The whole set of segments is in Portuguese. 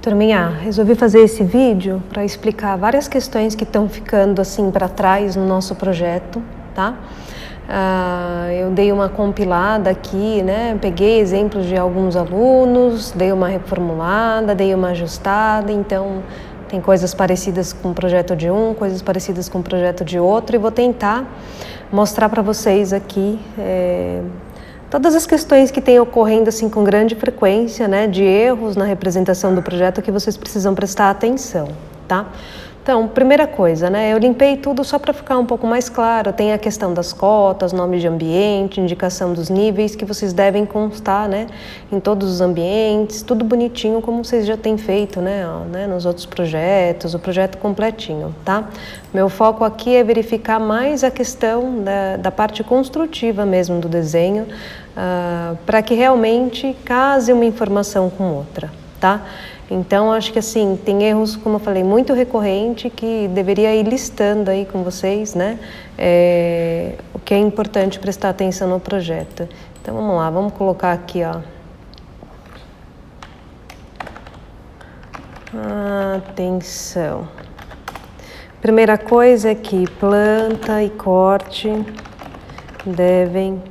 Turminha, resolvi fazer esse vídeo para explicar várias questões que estão ficando assim para trás no nosso projeto, tá? Eu dei uma compilada aqui, né? Peguei exemplos de alguns alunos, dei uma reformulada, dei uma ajustada, então tem coisas parecidas com o projeto de um, coisas parecidas com o projeto de outro, e vou tentar mostrar para vocês aqui todas as questões que têm ocorrendo assim com grande frequência, né, de erros na representação do projeto que vocês precisam prestar atenção, tá? Então, primeira coisa, né, eu limpei tudo só para ficar um pouco mais claro. Tem a questão das cotas, nome de ambiente, indicação dos níveis que vocês devem constar, né, em todos os ambientes, tudo bonitinho como vocês já têm feito, né, nos outros projetos, o projeto completinho, tá? Meu foco aqui é verificar mais a questão da parte construtiva mesmo do desenho, para que realmente case uma informação com outra, tá? Então, acho que assim, tem erros, como eu falei, muito recorrente que deveria ir listando aí com vocês, né? O que é importante prestar atenção no projeto. Então, vamos lá, vamos colocar aqui, ó. Atenção. Primeira coisa é que planta e corte devem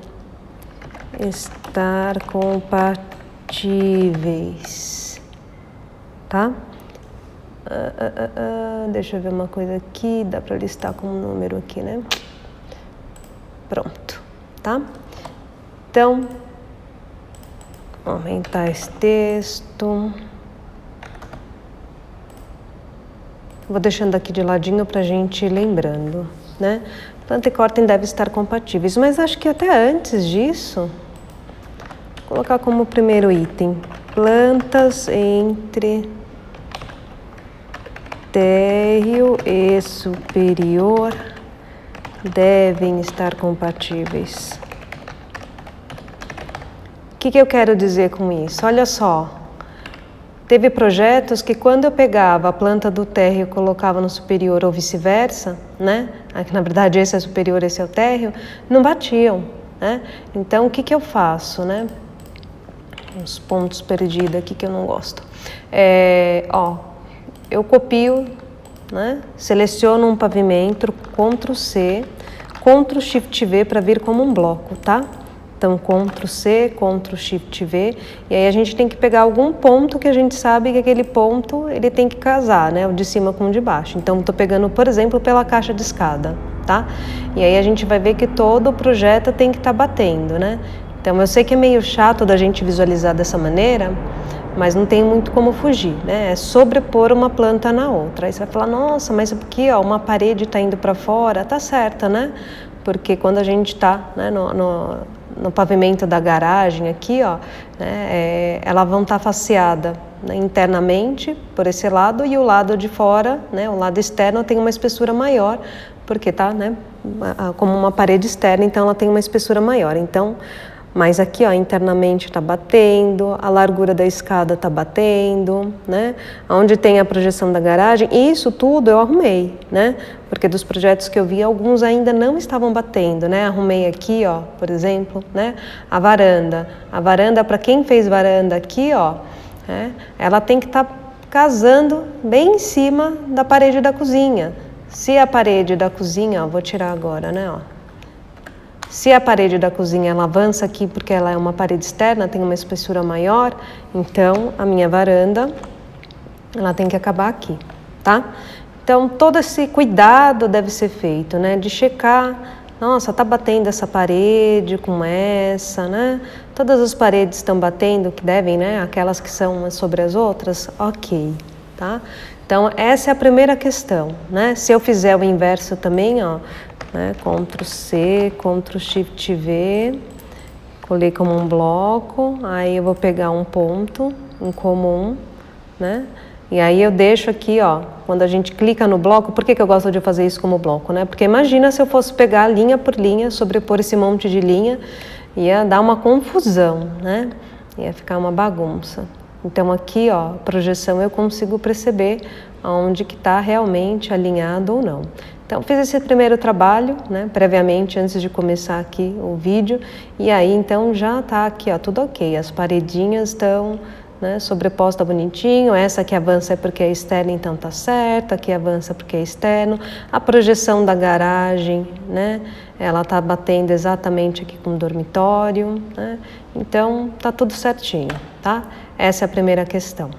estar compatíveis. Tá? Deixa eu ver uma coisa aqui, dá para listar com um número aqui, né? Pronto, tá? Então, aumentar esse texto. Vou deixando aqui de ladinho pra gente ir lembrando, né? Planta e cortem devem estar compatíveis, mas acho que até antes disso, vou colocar como primeiro item, plantas entre térreo e superior devem estar compatíveis. O que eu quero dizer com isso? Olha só, teve projetos que quando eu pegava a planta do térreo e colocava no superior ou vice-versa, né? Aqui, na verdade esse é superior, esse é o térreo, não batiam, né? Então o que eu faço, né? Uns pontos perdidos aqui que eu não gosto. Eu copio, né? Seleciono um pavimento, Ctrl C, Ctrl Shift V para vir como um bloco, tá? Então, Ctrl C, Ctrl Shift V, e aí a gente tem que pegar algum ponto que a gente sabe que aquele ponto ele tem que casar, né? O de cima com o de baixo. Então, estou pegando, por exemplo, pela caixa de escada, tá? E aí a gente vai ver que todo o projeto tem que estar batendo, né? Então, eu sei que é meio chato da gente visualizar dessa maneira, mas não tem muito como fugir, né? É sobrepor uma planta na outra. Aí você vai falar, nossa, mas aqui, ó, uma parede está indo para fora, tá certa, né? Porque quando a gente está, né, no pavimento da garagem aqui, ó, né, ela vão estar faceada, né, internamente por esse lado, e o lado de fora, né, o lado externo tem uma espessura maior, porque tá, né, como uma parede externa, então ela tem uma espessura maior. Então, mas aqui, ó, internamente está batendo, a largura da escada está batendo, né? Onde tem a projeção da garagem, isso tudo eu arrumei, né? Porque dos projetos que eu vi, alguns ainda não estavam batendo, né? Arrumei aqui, ó, por exemplo, né? A varanda. A varanda, para quem fez varanda aqui, ó, né? Ela tem que estar casando bem em cima da parede da cozinha. Se a parede da cozinha, ó, vou tirar agora, né, ó. Se a parede da cozinha ela avança aqui porque ela é uma parede externa, tem uma espessura maior, então a minha varanda ela tem que acabar aqui, tá? Então todo esse cuidado deve ser feito, né? De checar, nossa, tá batendo essa parede com essa, né? Todas as paredes estão batendo, que devem, né? Aquelas que são umas sobre as outras, ok, tá? Então essa é a primeira questão, né? Se eu fizer o inverso também, ó, né? Ctrl C, Ctrl Shift V, colei como um bloco, aí eu vou pegar um ponto em comum, né? E aí eu deixo aqui, ó, quando a gente clica no bloco, por que eu gosto de fazer isso como bloco, né? Porque imagina se eu fosse pegar linha por linha, sobrepor esse monte de linha, ia dar uma confusão, né? Ia ficar uma bagunça. Então aqui, ó, projeção eu consigo perceber aonde que está realmente alinhado ou não. Então, fiz esse primeiro trabalho, né, previamente, antes de começar aqui o vídeo, e aí, então, já tá aqui, ó, tudo ok. As paredinhas estão, né, sobreposta bonitinho, essa que avança é porque é externa, então tá certa, aqui avança porque é externo. A projeção da garagem, né, ela tá batendo exatamente aqui com o dormitório, né, então tá tudo certinho, tá? Essa é a primeira questão.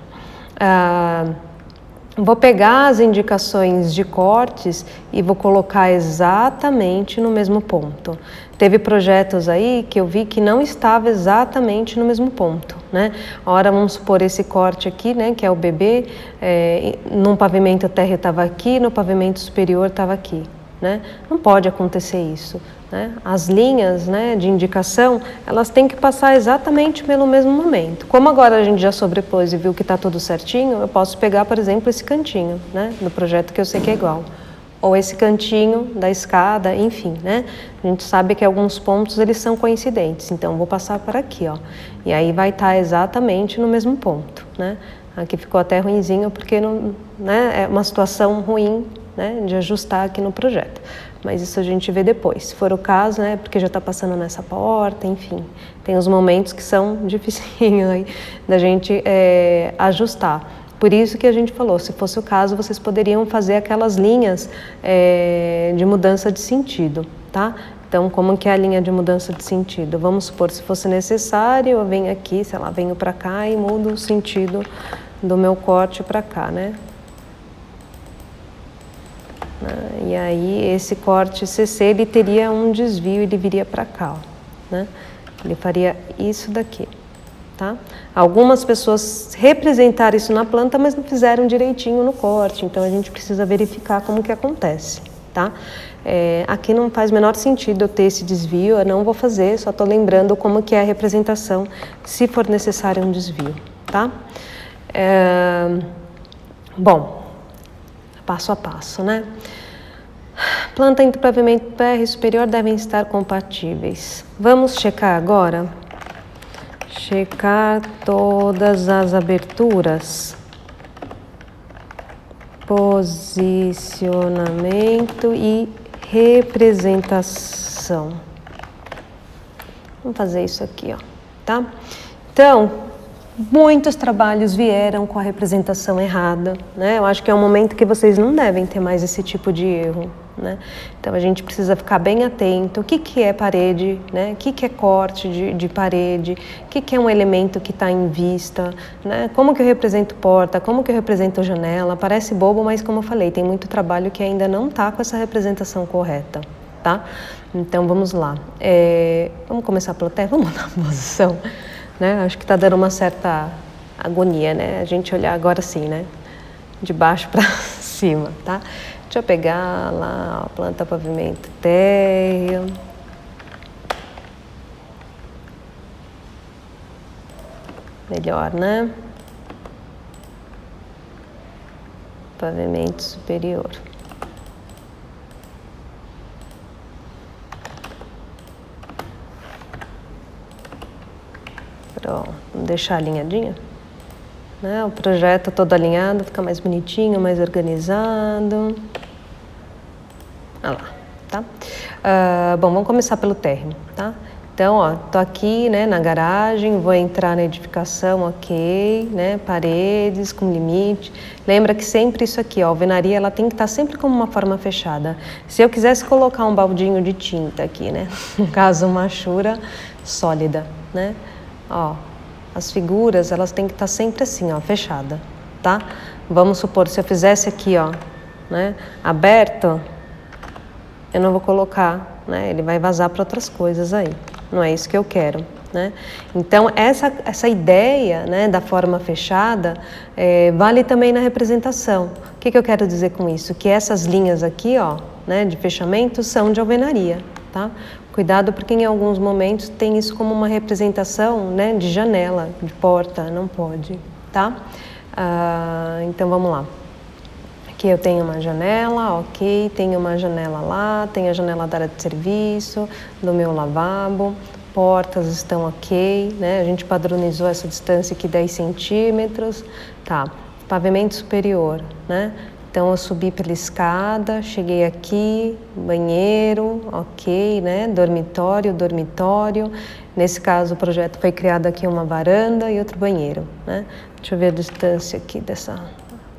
Vou pegar as indicações de cortes e vou colocar exatamente no mesmo ponto. Teve projetos aí que eu vi que não estava exatamente no mesmo ponto, né? Ora, vamos supor esse corte aqui, né, que é o bebê, num pavimento a terra estava aqui, no pavimento superior estava aqui, né? Não pode acontecer isso, né? As linhas, né, de indicação, elas têm que passar exatamente pelo mesmo momento. Como agora a gente já sobrepôs e viu que está tudo certinho, eu posso pegar, por exemplo, esse cantinho, né, do projeto que eu sei que é igual. Ou esse cantinho da escada, enfim, né? A gente sabe que alguns pontos eles são coincidentes, então vou passar por aqui, ó. E aí vai estar exatamente no mesmo ponto, né? Aqui ficou até ruinzinho porque não, né, é uma situação ruim, né, de ajustar aqui no projeto. Mas isso a gente vê depois, se for o caso, né, porque já está passando nessa porta, enfim. Tem os momentos que são dificinhos aí da gente ajustar. Por isso que a gente falou, se fosse o caso, vocês poderiam fazer aquelas linhas de mudança de sentido, tá? Então, como que é a linha de mudança de sentido? Vamos supor, se fosse necessário, eu venho aqui, sei lá, venho para cá e mudo o sentido do meu corte para cá, né? E aí, esse corte CC, ele teria um desvio, ele viria para cá, ó, né? Ele faria isso daqui. Tá? Algumas pessoas representaram isso na planta, mas não fizeram direitinho no corte, então a gente precisa verificar como que acontece, tá? Aqui não faz o menor sentido eu ter esse desvio, eu não vou fazer, só estou lembrando como que é a representação, se for necessário um desvio, tá? Bom, passo a passo, né? Planta entre pavimento PR superior devem estar compatíveis. Vamos checar agora? Checar todas as aberturas, posicionamento e representação. Vamos fazer isso aqui, ó, tá? Então, muitos trabalhos vieram com a representação errada, né? Eu acho que é um momento que vocês não devem ter mais esse tipo de erro, né? Então a gente precisa ficar bem atento. O que que é parede, né? O que que é corte de parede? O que que é um elemento que está em vista, né? Como que eu represento porta? Como que eu represento janela? Parece bobo, mas como eu falei, tem muito trabalho que ainda não está com essa representação correta, tá? Então vamos lá. Vamos começar pelo teto, vamos mudar a posição, né? Acho que está dando uma certa agonia, né? A gente olhar agora sim, né? De baixo para cima, tá? Deixa eu pegar lá, ó, planta, pavimento, térreo. Melhor, né? Pavimento superior. Pronto, vamos deixar alinhadinha, né? O projeto todo alinhado, fica mais bonitinho, mais organizado. Olha lá, tá? Bom, vamos começar pelo térreo, tá? Então, ó, tô aqui, né, na garagem, vou entrar na edificação, ok, né, paredes com limite. Lembra que sempre isso aqui, ó, a alvenaria, ela tem que estar sempre como uma forma fechada. Se eu quisesse colocar um baldinho de tinta aqui, né, no caso uma achura sólida, né, ó, as figuras, elas têm que estar sempre assim, ó, fechada, tá? Vamos supor, se eu fizesse aqui, ó, né, aberto, eu não vou colocar, né, ele vai vazar para outras coisas aí. Não é isso que eu quero, né? Então, essa ideia, né, da forma fechada vale também na representação. O que eu quero dizer com isso? Que essas linhas aqui, ó, né, de fechamento são de alvenaria, tá? Cuidado porque em alguns momentos tem isso como uma representação, né, de janela, de porta, não pode, tá? Então, vamos lá. Aqui eu tenho uma janela, ok, tenho uma janela lá, tenho a janela da área de serviço, do meu lavabo, portas estão ok, né? A gente padronizou essa distância aqui 10 centímetros, tá. Pavimento superior, né? Então eu subi pela escada, cheguei aqui, banheiro, ok, né? Dormitório, dormitório. Nesse caso o projeto foi criado aqui uma varanda e outro banheiro, né? Deixa eu ver a distância aqui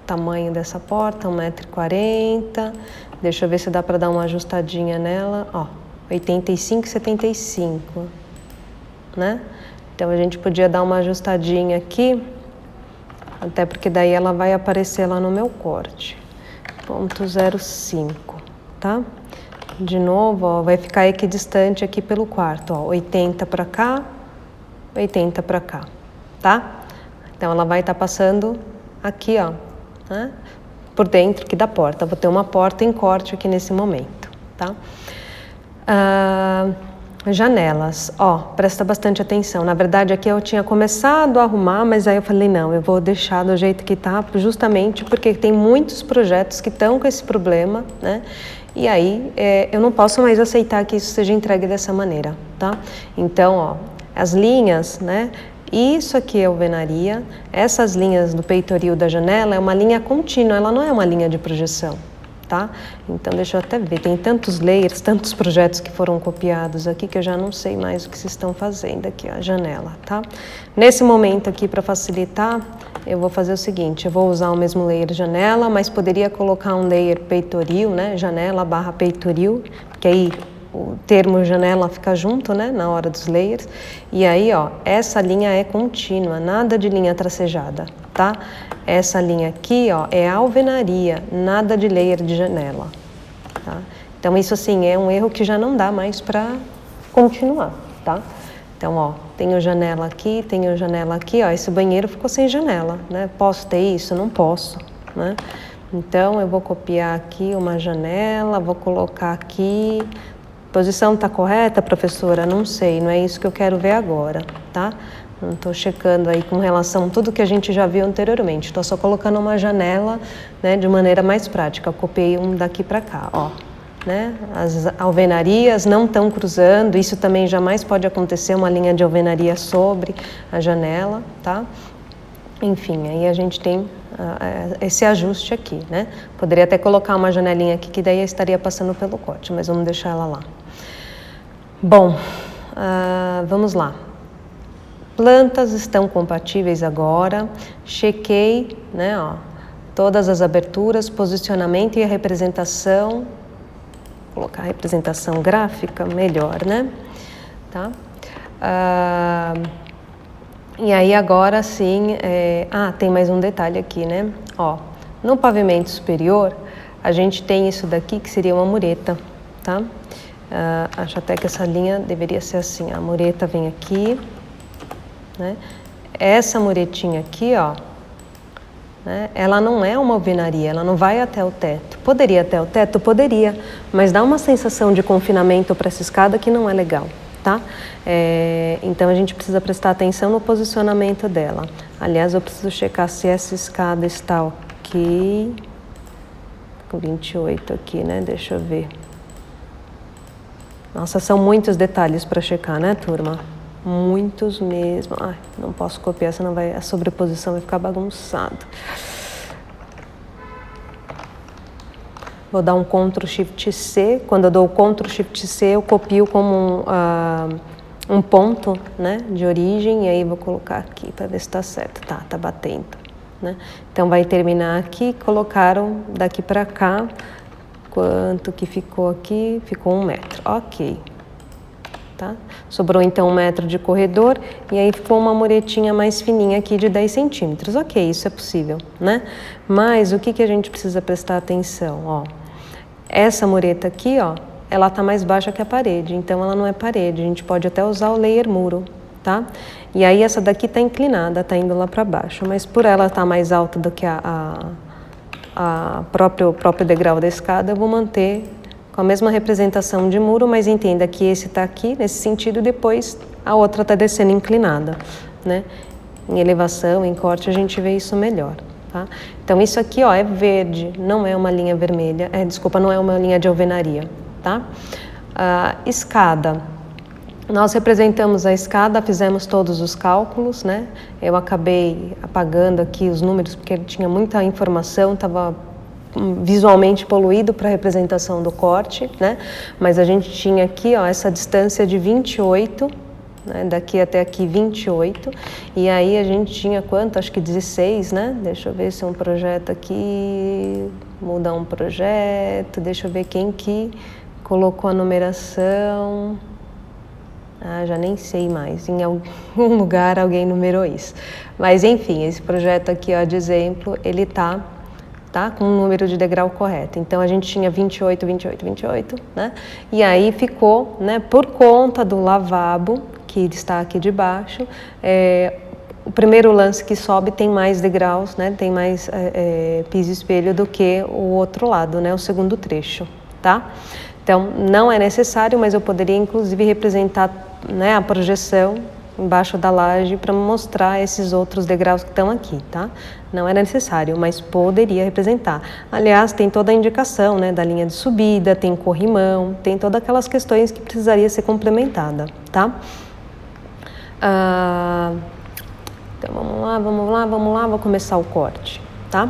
tamanho dessa porta, 1,40 m. Deixa eu ver se dá para dar uma ajustadinha nela, ó, 85,75, né? Então a gente podia dar uma ajustadinha aqui, até porque daí ela vai aparecer lá no meu corte. 0,05, tá? De novo, ó, vai ficar equidistante aqui pelo quarto, ó, 80 para cá, 80 para cá, tá? Então ela vai estar passando aqui, ó, né? Por dentro aqui da porta. Vou ter uma porta em corte aqui nesse momento, tá? Janelas, ó, presta bastante atenção. Na verdade, aqui eu tinha começado a arrumar, mas aí eu falei, não, eu vou deixar do jeito que tá, justamente porque tem muitos projetos que estão com esse problema, né? E aí, eu não posso mais aceitar que isso seja entregue dessa maneira, tá? Então, ó, as linhas, né? Isso aqui é alvenaria, essas linhas do peitoril da janela é uma linha contínua, ela não é uma linha de projeção, tá? Então, deixa eu até ver, tem tantos layers, tantos projetos que foram copiados aqui que eu já não sei mais o que vocês estão fazendo aqui, ó, a janela, tá? Nesse momento aqui, para facilitar, eu vou fazer o seguinte, eu vou usar o mesmo layer janela, mas poderia colocar um layer peitoril, né? Janela / peitoril, que aí o termo janela fica junto, né, na hora dos layers. E aí, ó, essa linha é contínua, nada de linha tracejada, tá? Essa linha aqui, ó, é alvenaria, nada de layer de janela, tá? Então, isso assim, é um erro que já não dá mais para continuar, tá? Então, ó, tenho janela aqui, ó, esse banheiro ficou sem janela, né? Posso ter isso? Não posso, né? Então, eu vou copiar aqui uma janela, vou colocar aqui. Posição está correta, professora? Não sei, não é isso que eu quero ver agora, tá? Não estou checando aí com relação a tudo que a gente já viu anteriormente. Estou só colocando uma janela, né, de maneira mais prática. Eu copiei um daqui para cá, ó. Né? As alvenarias não estão cruzando, isso também jamais pode acontecer, uma linha de alvenaria sobre a janela, tá? Enfim, aí a gente tem esse ajuste aqui, né? Poderia até colocar uma janelinha aqui que daí estaria passando pelo corte, mas vamos deixar ela lá. Bom, vamos lá. Plantas estão compatíveis agora. Chequei, né, ó, todas as aberturas, posicionamento e a representação. Vou colocar a representação gráfica, melhor, né? Tá? E aí agora sim, tem mais um detalhe aqui, né? Ó, no pavimento superior, a gente tem isso daqui que seria uma mureta, tá? Acho até que essa linha deveria ser assim, a mureta vem aqui, né? Essa muretinha aqui, ó, né? Ela não é uma alvenaria, ela não vai até o teto. Poderia ir até o teto? Poderia, mas dá uma sensação de confinamento para essa escada que não é legal, tá? Então a gente precisa prestar atenção no posicionamento dela. Aliás, eu preciso checar se essa escada está ok. Com 28 aqui, né? Deixa eu ver. Nossa, são muitos detalhes para checar, né, turma? Muitos mesmo. Ai, não posso copiar, senão a sobreposição vai ficar bagunçado. Vou dar um Ctrl Shift C. Quando eu dou o Ctrl Shift C, eu copio como um ponto, né, de origem, e aí vou colocar aqui para ver se está certo. Tá batendo, né? Então vai terminar aqui, colocaram daqui para cá. Quanto que ficou aqui? Ficou 1 metro, ok. Tá? Sobrou então 1 metro de corredor e aí ficou uma muretinha mais fininha aqui de 10 centímetros. Ok, isso é possível, né? Mas o que a gente precisa prestar atenção? Ó, essa mureta aqui, ó, ela tá mais baixa que a parede, então ela não é parede. A gente pode até usar o layer muro, tá? E aí essa daqui tá inclinada, tá indo lá para baixo, mas por ela estar mais alta do que o próprio degrau da escada, eu vou manter com a mesma representação de muro, mas entenda que esse está aqui, nesse sentido, e depois a outra está descendo inclinada, né? Em elevação, em corte, a gente vê isso melhor, tá? Então, isso aqui, ó, é verde, não é uma linha vermelha, não é uma linha de alvenaria, tá? Escada. Nós representamos a escada, fizemos todos os cálculos, né? Eu acabei apagando aqui os números porque tinha muita informação, estava visualmente poluído para a representação do corte, né? Mas a gente tinha aqui, ó, essa distância de 28, né? Daqui até aqui 28, e aí a gente tinha quanto? Acho que 16, né? Deixa eu ver se é um projeto aqui, mudar um projeto, deixa eu ver quem que colocou a numeração. Ah, já nem sei mais, em algum lugar alguém numerou isso. Mas enfim, esse projeto aqui, ó, de exemplo, ele tá com o número de degrau correto. Então a gente tinha 28, 28, 28, né? E aí ficou, né, por conta do lavabo, que está aqui de baixo, o primeiro lance que sobe tem mais degraus, né? Tem mais piso e espelho do que o outro lado, né? O segundo trecho, tá? Então não é necessário, mas eu poderia inclusive representar, né, a projeção embaixo da laje para mostrar esses outros degraus que estão aqui, tá? Não era necessário, mas poderia representar. Aliás, tem toda a indicação, né, da linha de subida, tem corrimão, tem todas aquelas questões que precisaria ser complementada, tá? Então vamos lá, vou começar o corte, tá?